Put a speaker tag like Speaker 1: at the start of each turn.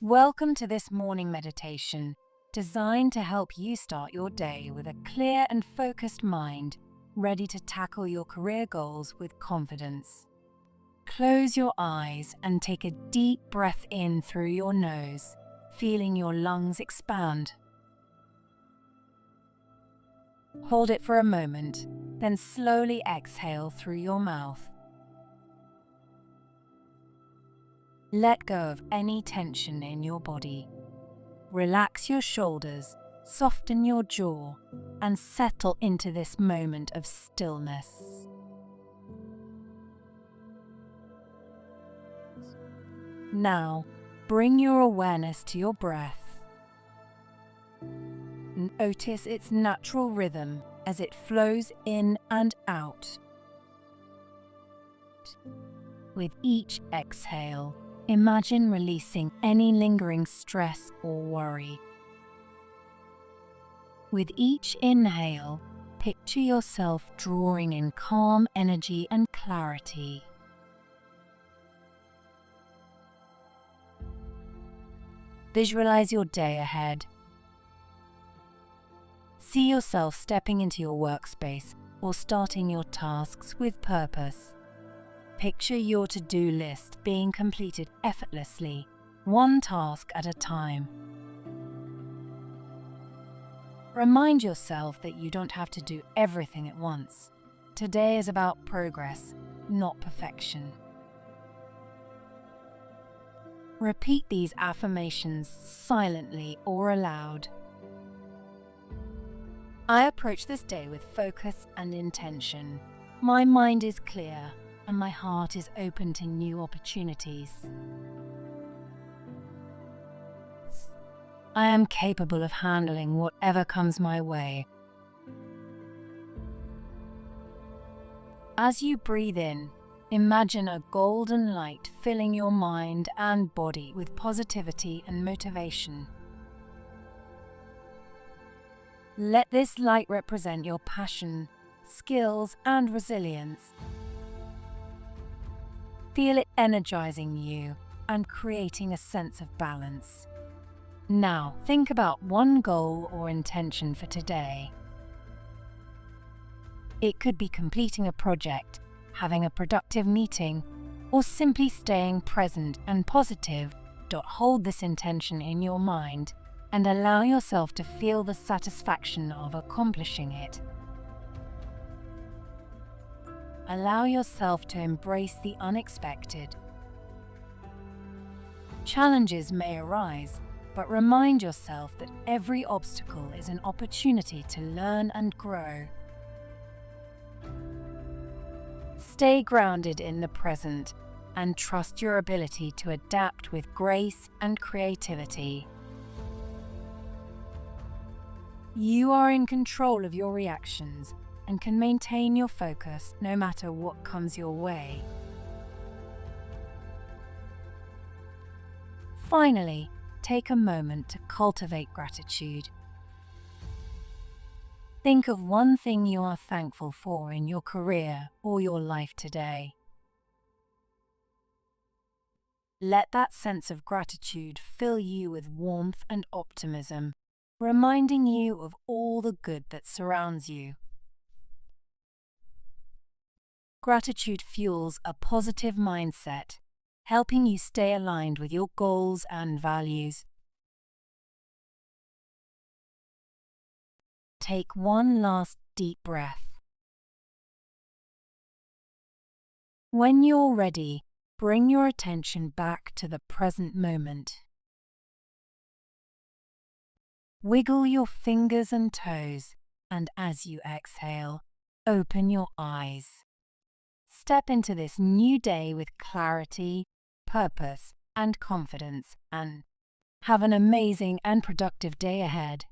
Speaker 1: Welcome to this morning meditation, designed to help you start your day with a clear and focused mind, ready to tackle your career goals with confidence. Close your eyes and take a deep breath in through your nose, feeling your lungs expand. Hold it for a moment, then slowly exhale through your mouth. Let go of any tension in your body. Relax your shoulders, soften your jaw, and settle into this moment of stillness. Now, bring your awareness to your breath. Notice its natural rhythm as it flows in and out. With each exhale, imagine releasing any lingering stress or worry. With each inhale, picture yourself drawing in calm energy and clarity. Visualize your day ahead. See yourself stepping into your workspace or starting your tasks with purpose. Picture your to-do list being completed effortlessly, one task at a time. Remind yourself that you don't have to do everything at once. Today is about progress, not perfection. Repeat these affirmations silently or aloud. I approach this day with focus and intention. My mind is clear, and my heart is open to new opportunities. I am capable of handling whatever comes my way. As you breathe in, imagine a golden light filling your mind and body with positivity and motivation. Let this light represent your passion, skills, and resilience. Feel it energizing you and creating a sense of balance. Now, think about one goal or intention for today. It could be completing a project, having a productive meeting, or simply staying present and positive. Hold this intention in your mind and allow yourself to feel the satisfaction of accomplishing it. Allow yourself to embrace the unexpected. Challenges may arise, but remind yourself that every obstacle is an opportunity to learn and grow. Stay grounded in the present and trust your ability to adapt with grace and creativity. You are in control of your reactions and can maintain your focus no matter what comes your way. Finally, take a moment to cultivate gratitude. Think of one thing you are thankful for in your career or your life today. Let that sense of gratitude fill you with warmth and optimism, reminding you of all the good that surrounds you. Gratitude fuels a positive mindset, helping you stay aligned with your goals and values. Take one last deep breath. When you're ready, bring your attention back to the present moment. Wiggle your fingers and toes, and as you exhale, open your eyes. Step into this new day with clarity, purpose, and confidence, and have an amazing and productive day ahead.